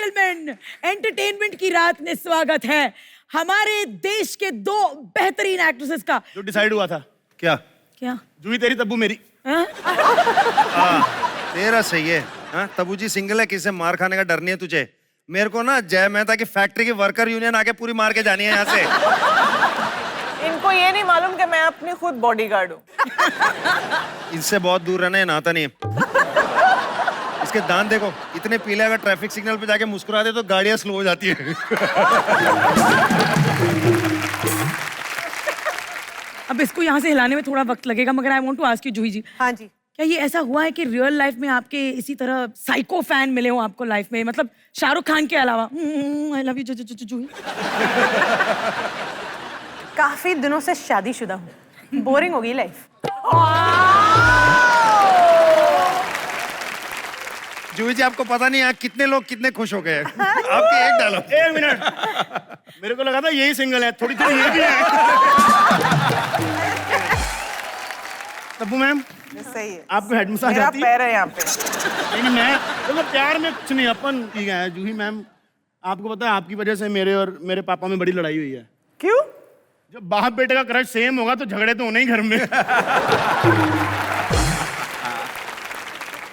Gentleman, entertainment की रात में स्वागत है हमारे देश के दो बेहतरीन एक्ट्रेसेस का। जो डिसाइड हुआ था क्या? क्या? जूही तेरी, तब्बू मेरी। तेरा सही है। हाँ, तब्बू जी सिंगल है, किसी से मार खाने का डर नहीं है तुझे। मेरे को ना जय मेहता की फैक्ट्री की वर्कर यूनियन आके पूरी मार के जानी है यहाँ से। इनको ये नहीं मालूम कि मैं अपनी खुद बॉडीगार्ड हूँ। इनसे बहुत दूर रहना है, नहाता नहीं है। इसके दांत देखो इतने पीले, अगर ट्रैफिक सिग्नल पे जाके मुस्कुरा दे तो गाड़ियां स्लो हो जाती है। अब इसको यहाँ से हिलाने में थोड़ा वक्त लगेगा, मगर I want to ask you Juhi ji. हाँ जी। क्या ये ऐसा हुआ है कि रियल लाइफ में आपके इसी तरह साइको फैन मिले हो आपको लाइफ में, मतलब शाहरुख खान के अलावा? आई लव यू जूही। काफी दिनों से शादीशुदा हूँ, बोरिंग हो गई लाइफ। जूही जी आपको पता नहीं यहाँ कितने लोग कितने खुश हो गए। आपके एक डायलॉग। 1 मिनट, मेरे को लगा था यही सिंगल है, थोड़ी थोड़ी ये भी है। तब्बू मैम, सही है। आपको हेड मसाज मेरा आती है? पैर है यहाँ पे। नहीं, मैं मतलब प्यार में कुछ नहीं, अपन ठीक है। जूही मैम, आपको पता है आपकी वजह से मेरे और मेरे पापा में बड़ी लड़ाई हुई है। क्यों? जब बाप बेटे का क्रश सेम होगा तो झगड़े तो होने ही घर में।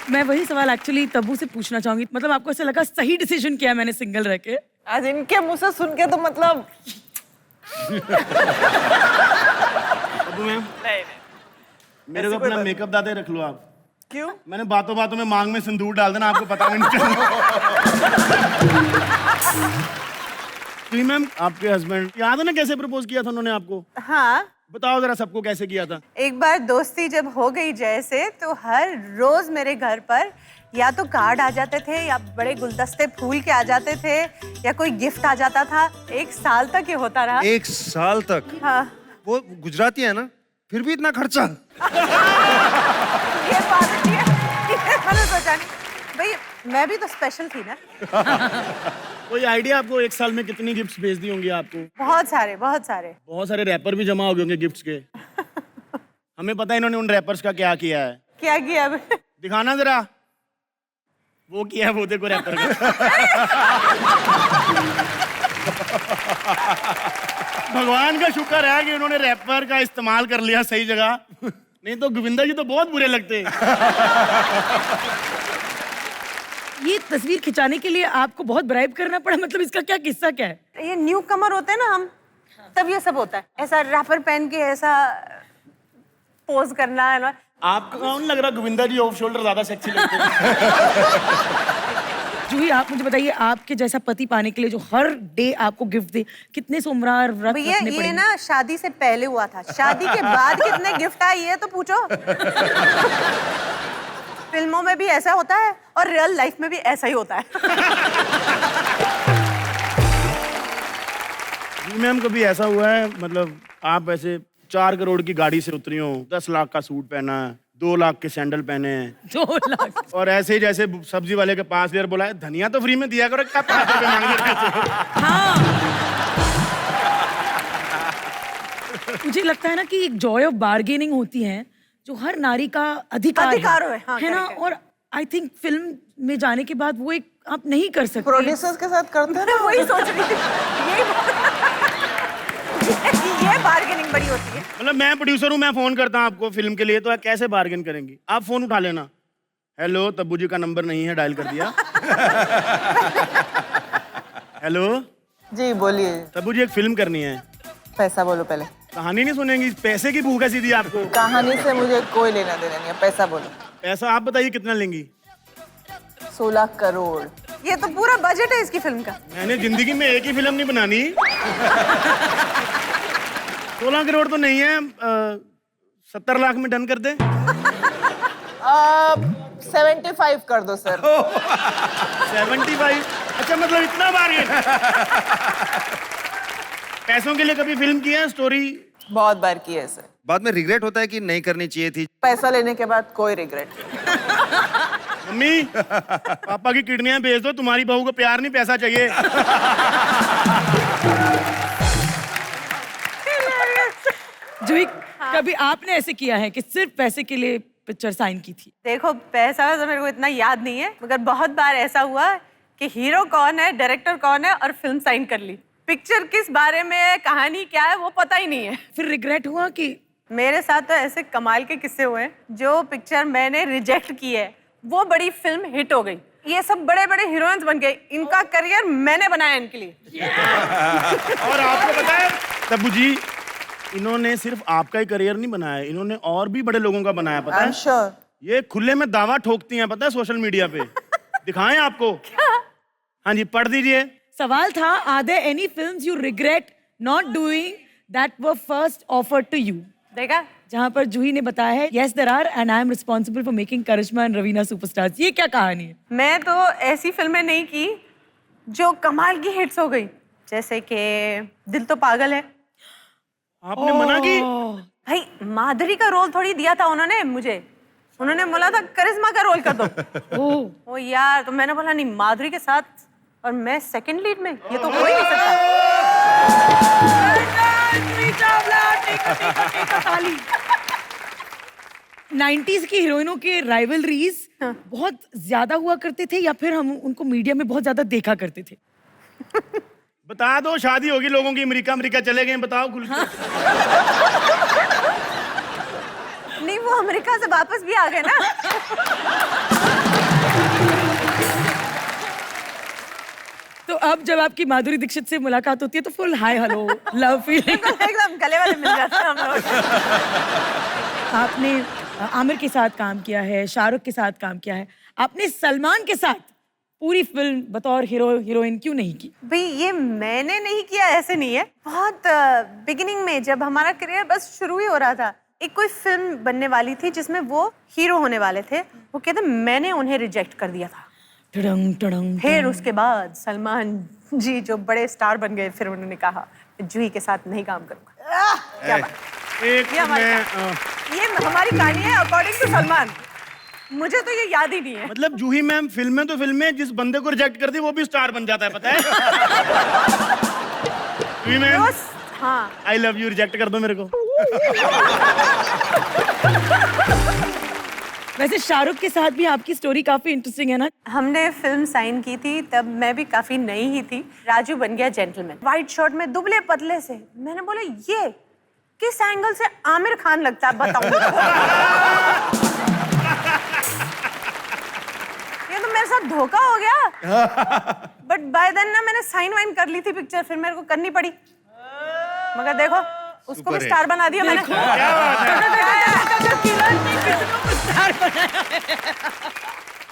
मैं वही सवाल एक्चुअली तब्बू से पूछना चाहूंगी, मतलब आपको ऐसा लगा सही डिसीजन किया मैंने सिंगल रह के? आज इनके मुंह से सुन के तो मतलब तब्बू मैम, नहीं। मेरे को अपना मेकअप दादे रख लो आप। क्यों? मैंने बातों बातों में मांग में सिंदूर डाल देना, आपको पता भी नहीं चलेगा। जूही मैम, आपके हस्बैंड याद है ना कैसे प्रपोज किया था उन्होंने आपको? हाँ, बताओ जरा सबको कैसे किया था। एक बार दोस्ती जब हो गई जैसे, तो हर रोज मेरे घर पर या तो कार्ड आ जाते थे या बड़े गुलदस्ते फूल के आ जाते थे या कोई गिफ्ट आ जाता था। 1 साल तक ये होता रहा। 1 साल तक? हाँ। वो गुजराती है ना, फिर भी इतना खर्चा। ये बात है, ये मैंने सोचा नहीं भाई, मैं भी तो स्पेशल थी ना। कोई आइडिया आपको 1 साल में कितनी गिफ्ट्स भेज दी होंगी आपको? बहुत सारे, बहुत सारे। बहुत सारे रैपर भी जमा हो गए होंगे गिफ्ट्स के। हमें पता है इन्होंने उन रैपर्स का क्या किया है। क्या किया? दिखाना जरा, वो किया है वो देखो रैपर का। भगवान का शुक्र है कि उन्होंने रैपर का इस्तेमाल कर लिया सही जगह, नहीं तो गोविंदा जी तो बहुत बुरे लगते। ये तस्वीर खिंचाने के लिए आपको बहुत ब्राइब करना पड़ा, मतलब इसका क्या किस्सा क्या है? ये न्यू कमर होते हैं ना हम, तब ये सब होता है। ऐसा रैपर पहन के ऐसा पोज करना है ना। आपको कौन लग रहा गोविंदा जी ऑफ शोल्डर ज्यादा सेक्सी लगते हैं? जूही आप मुझे बताइए, आपके जैसा पति पाने के लिए जो हर डे आपको गिफ्ट दे, कितने सोमवार व्रत भैया रखने ये पड़ेंगे? ना शादी से पहले हुआ था, शादी के बाद कितने गिफ्ट आए ये तो पूछो। फिल्मों में भी ऐसा होता है और रियल लाइफ में भी ऐसा ही होता है। जी मैम, कभी ऐसा हुआ है मतलब आप ऐसे 4 करोड़ की गाड़ी से उतरी हो, 10 लाख का सूट पहना है, 2 लाख के सैंडल पहने हैं, 2 लाख, और ऐसे ही जैसे सब्जी वाले के पास यार बोला है धनिया तो फ्री में दिया करो, क्या 5 रुपए मांगे पैसे? हाँ। मुझे लगता है ना कि एक जॉय ऑफ बार्गेनिंग होती है जो हर नारी का अधिकार है, हाँ, है ना। और आई थिंक फिल्म में जाने के बाद वो एक आप नहीं कर सकते। प्रोड्यूसर्स के साथ करते हैं ना, वही सोच रही थी। ये बार्गेनिंग बड़ी होती है। मतलब मैं प्रोड्यूसर हूँ, मैं फोन करता हूँ आपको फिल्म के लिए, तो आप कैसे बार्गेन करेंगी? आप फोन उठा लेना, हेलो तब्बू जी का नंबर नहीं है, डायल कर दिया। हेलो जी बोलिए। तब्बू जी एक फिल्म करनी है। पैसा बोलो पहले। कहानी नहीं सुनेंगी, पैसे की भूख है सीधी आपको। कहानी से मुझे कोई लेना देना नहीं है, पैसा बोलो। पैसा आप बताइए कितना लेंगी? 16 करोड़। ये तो पूरा बजट है इसकी फिल्म का। मैंने जिंदगी में एक ही फिल्म नहीं बनानी। 16 करोड़ तो नहीं है, 70 लाख में डन कर दे। 75 कर दो सर। 75? अच्छा, मतलब इतना बार्गेन। पैसों के लिए कभी फिल्म की है? स्टोरी बहुत बार की है सर। बाद में रिग्रेट होता है कि नहीं करनी चाहिए थी? पैसा लेने के बाद कोई रिग्रेट। मम्मी, पापा की किडनियां भेज दो, तुम्हारी बहू को प्यार नहीं पैसा चाहिए। जूही, कभी आपने ऐसे किया है कि सिर्फ पैसे के लिए पिक्चर साइन की थी? देखो पैसा तो मेरे को इतना याद नहीं है, मगर बहुत बार ऐसा हुआ कि हीरो कौन है, डायरेक्टर कौन है और फिल्म साइन कर ली। पिक्चर किस बारे में है, कहानी क्या है, वो पता ही नहीं है। फिर रिग्रेट हुआ कि मेरे साथ तो ऐसे कमाल के किस्से हुए हैं। जो पिक्चर मैंने रिजेक्ट की है वो बड़ी फिल्म हिट हो गई। ये सब बड़े बड़े हीरोइंस बन गए। इनका करियर मैंने बनाया इनके लिए। और आपको पता है तब्बू जी, इन्होंने सिर्फ आपका ही करियर नहीं बनाया, इन्होंने और भी बड़े लोगों का बनाया। पता है श्योर। ये खुले में दावा ठोकती हैं, पता है, सोशल मीडिया पे। दिखाएं आपको? हाँ जी, पढ़ दीजिए। सवाल था, are there any films you regret not doing that were first offered to you? देखा, जहां पर जूही ने बताया है yes there are and I am responsible for making Karisma and Raveena superstars. ये क्या कहानी है? मैं तो ऐसी फिल्में नहीं की जो कमाल की हिट्स हो गई, जैसे कि दिल तो पागल है। आपने मना की? भाई माधुरी का रोल थोड़ी दिया था उन्होंने मुझे, उन्होंने बोला था करिश्मा का रोल कर दो। ओ यार, तो मैंने बोला नहीं, माधुरी के साथ और मैं सेकंड लीड में, ये तो हो ही नहीं सकता। 90s की हीरोइनों के राइवलरीज बहुत ज्यादा हुआ करते थे या फिर हम उनको मीडिया में बहुत ज्यादा देखा करते थे? बता दो, शादी होगी लोगों की, अमेरिका चले गए, बताओ खुल के। नहीं, वो अमेरिका से वापस भी आ गए ना। तो अब जब आपकी माधुरी दीक्षित से मुलाकात होती है तो full hi hello love feeling. एकदम गले वाले मिल जाते हैं हम लोग। आपने आमिर के साथ काम किया है, शाहरुख के साथ काम किया है, आपने सलमान के साथ पूरी फिल्म बतौर हीरो हीरोइन क्यों नहीं की? भाई ये मैंने नहीं किया, ऐसे नहीं है। बहुत बिगिनिंग में जब हमारा करियर बस शुरू ही हो रहा था, एक कोई फिल्म बनने वाली थी जिसमें वो हीरो होने वाले थे। वो कहते मैंने उन्हें रिजेक्ट कर दिया था। टडंग टडंग। फिर उसके बाद सलमान जी जो बड़े स्टार बन गए, फिर उन्होंने कहा जूही के साथ नहीं काम करूंगा। क्या बात? एक ये हमारी ये हमारी कहानी है अकॉर्डिंग टू सलमान। मुझे तो ये याद ही नहीं है। मतलब जूही मैम फिल्में तो फिल्में, जिस बंदे को रिजेक्ट कर दी वो भी स्टार बन जाता है, पता है? जूही मैम, हाँ, आई लव यू, रिजेक्ट कर दो मेरे को। वैसे शाहरुख के साथ भी आपकी स्टोरी काफी इंटरेस्टिंग है ना? हमने फिल्म साइन की थी, तब मैं भी काफी नई ही थी। राजू बन गया जेंटलमैन, व्हाइट शर्ट में, दुबले पतले से। मैंने बोला ये किस एंगल से आमिर खान लगता है, बताओ। ये तो मेरे साथ धोखा हो गया। बट बाय देन ना मैंने साइन वाइन कर ली थी पिक्चर, फिर मेरे को करनी पड़ी। मगर देखो उसको भी स्टार बना दिया मैंने।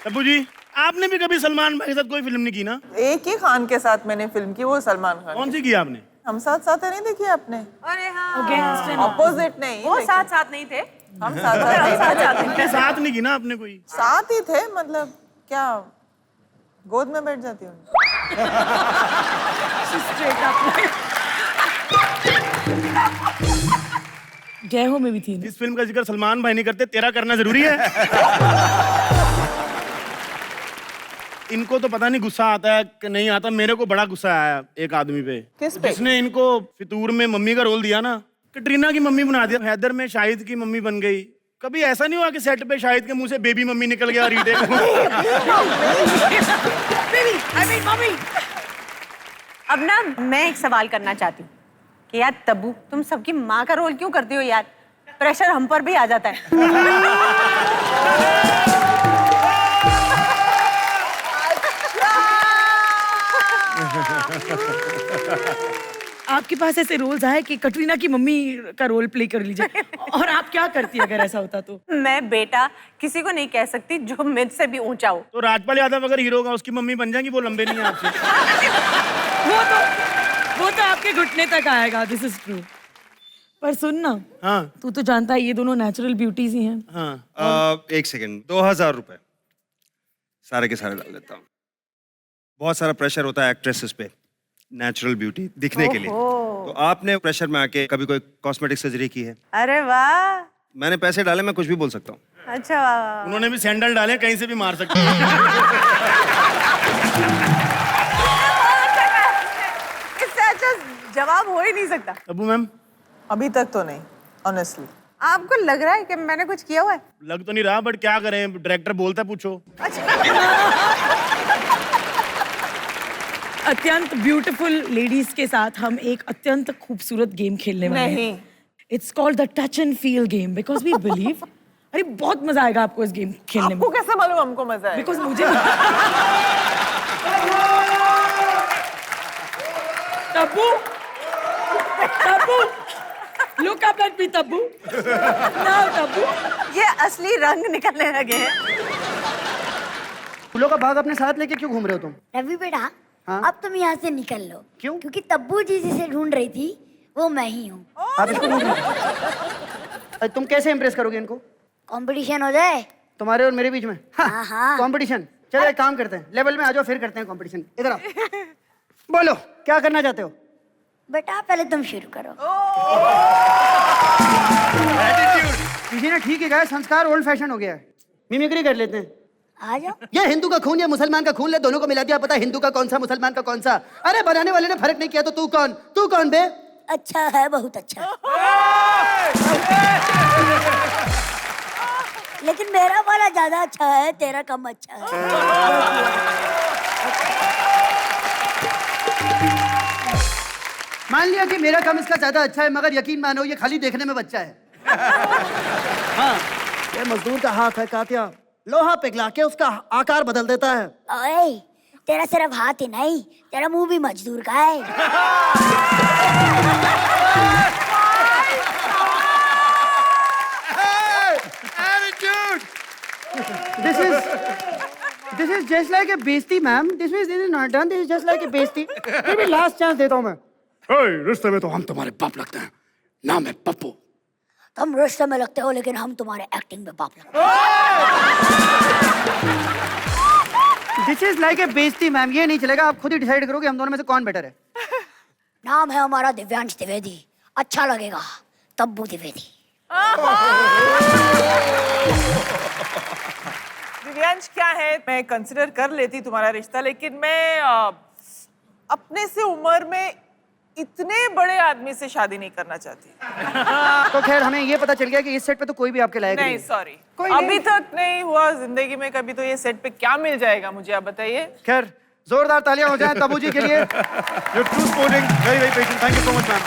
तब्बू जी, आपने भी कभी सलमान भाई के साथ कोई फिल्म नहीं की ना? एक ही खान के साथ मैंने फिल्म की, वो सलमान खान। कौन सी की आपने? हम साथ साथ नहीं देखी आपने? अरे हाँ, ऑपोजिट नहीं, वो साथ साथ नहीं थे, हम साथ साथ उनके साथ नहीं की ना आपने कोई? साथ ही थे, मतलब क्या गोद में बैठ जाती हूँ। जय हो में भी थी ना? इस फिल्म का जिक्र सलमान भाई नहीं करते, तेरा करना जरूरी है। इनको तो पता नहीं गुस्सा आता है कि नहीं आता। मेरे को बड़ा गुस्सा आया एक आदमी पे, किस पे? जिसने इनको फितूर में मम्मी का रोल दिया ना, कटरीना की मम्मी बना दिया। हैदर में शाहिद की मम्मी बन गई। कभी ऐसा नहीं हुआ कि सेट पे शाहिद के मुंह से बेबी मम्मी निकल गया रीटेक? अब ना मैं एक सवाल करना चाहती हूँ कि यार तब्बू, तुम सबकी माँ का रोल क्यों करती हो यार? प्रेशर हम पर भी आ जाता है। आपके पास ऐसे रोल्स आए कि कटरीना की मम्मी का रोल प्ले कर लीजिए, और आप क्या करती अगर ऐसा होता तो? मैं बेटा किसी को नहीं कह सकती जो मुझसे भी ऊंचा हो। तो राजपाल यादव अगर हीरो का उसकी मम्मी बन जाएंगी, वो लंबे नहीं है आपसे। वो तो आपके घुटने तक आएगा, दिस इज ट्रू। पर सुन ना, हाँ तू तो जानता है ये दोनों नेचुरल ब्यूटीज ही हैं। हाँ। एक सेकंड, 2000 रुपए सारे के सारे डाल देता हूँ। बहुत सारा प्रेशर होता है एक्ट्रेसेस पे नेचुरल ब्यूटी दिखने के लिए। तो आपने प्रेशर में आके कभी कोई कॉस्मेटिक सर्जरी की है? अरे वाह, मैंने पैसे डाले, मैं कुछ भी बोल सकता हूँ। अच्छा वाह। उन्होंने भी सैंडल डाले, कहीं से भी मार सकते हैं। इससे अच्छा जवाब हो ही नहीं सकता। तब्बू मैम, अभी तक तो नहीं, ऑनेस्टली। आपको लग रहा है कि मैंने कुछ किया हुआ है? लग तो नहीं रहा, बट क्या करें, डायरेक्टर बोलता है पूछो। अत्यंत ब्यूटीफुल लेडीज के साथ हम एक अत्यंत खूबसूरत गेम खेलने वाले हैं। नहीं। It's called the touch and feel game because we believe अरे बहुत मजा आएगा आपको इस गेम खेलने में आपको कैसे मालूम हमको मजा है? बिकॉज मुझे Tabu Tabu look up at me Tabu now Tabu ये असली रंग निकलने लगे हैं। फूलों का बाग अपने साथ लेके क्यों घूम रहे हो तुम? रवि बेटा, हाँ? अब तुम यहाँ से निकल लो। क्यों? क्योंकि तब्बू जी जिसे ढूंढ रही थी वो मैं ही हूँ। आप इसको ढूंढ रहे हो? तुम कैसे इम्प्रेस करोगे इनको? कंपटीशन हो जाए। तुम्हारे और मेरे बीच में? हाँ, हाँ। कंपटीशन। चलो एक काम करते हैं, लेवल में आ जाओ फिर करते हैं कंपटीशन। इधर आओ। बोलो क्या करना चाहते हो? बेटा पहले तुम शुरू करो। किसी ने ठीक ही कहा, संस्कार ओल्ड फैशन हो गया है। मिमिक्री कर लेते हैं। आ जाओ। ये हिंदू का खून या मुसलमान का खून ले, दोनों को मिला दिया, पता हिंदू का कौन सा मुसलमान का कौन सा। अरे बनाने वाले ने फर्क नहीं किया तो तू कौन बे? अच्छा है, बहुत अच्छा। लेकिन मेरा वाला ज्यादा अच्छा है, तेरा कम अच्छा है। मान लिया कि मेरा काम इसका ज्यादा अच्छा है, मगर यकीन मानो ये खाली देखने में बच्चा है। हाँ, ये मजदूर का हाथ है कातिया, लोहा पिघला के उसका आकार बदल देता है। ओए, तेरा सिर्फ हाथ ही नहीं, तेरा मुंह भी मजदूर का है। This is just like a बेइज्जती ma'am. This is not done. This is just like a बेइज्जती। फिर भी लास्ट चांस देता हूँ मैं। रिश्ते में तो हम तुम्हारे बाप लगते हैं, नाम है पप्पू। तुम रिश्ते में लगते हो लेकिन हम तुम्हारे एक्टिंग में बाप लगते हैं। This is like a बेइज्जती मैम, ये नहीं चलेगा। आप खुद ही डिसाइड करो कि हम दोनों में से कौन बेटर है। नाम है हमारा दिव्यांश द्विवेदी, अच्छा लगेगा तब्बू द्विवेदी। दिव्यांश क्या है, मैं कंसिडर कर लेती तुम्हारा रिश्ता, लेकिन मैं अपने से उम्र में इतने बड़े आदमी से शादी नहीं करना चाहती। तो खैर हमें ये पता चल गया कि इस सेट पे तो कोई भी आपके लायक नहीं, है। सॉरी, कोई अभी नहीं। तक नहीं हुआ जिंदगी में कभी, तो ये सेट पे क्या मिल जाएगा मुझे, आप बताइए। खैर जोरदार तालियां हो जाएं तब्बू जी के लिए। You're true sporting, very very patient. Thank you so much, ma'am.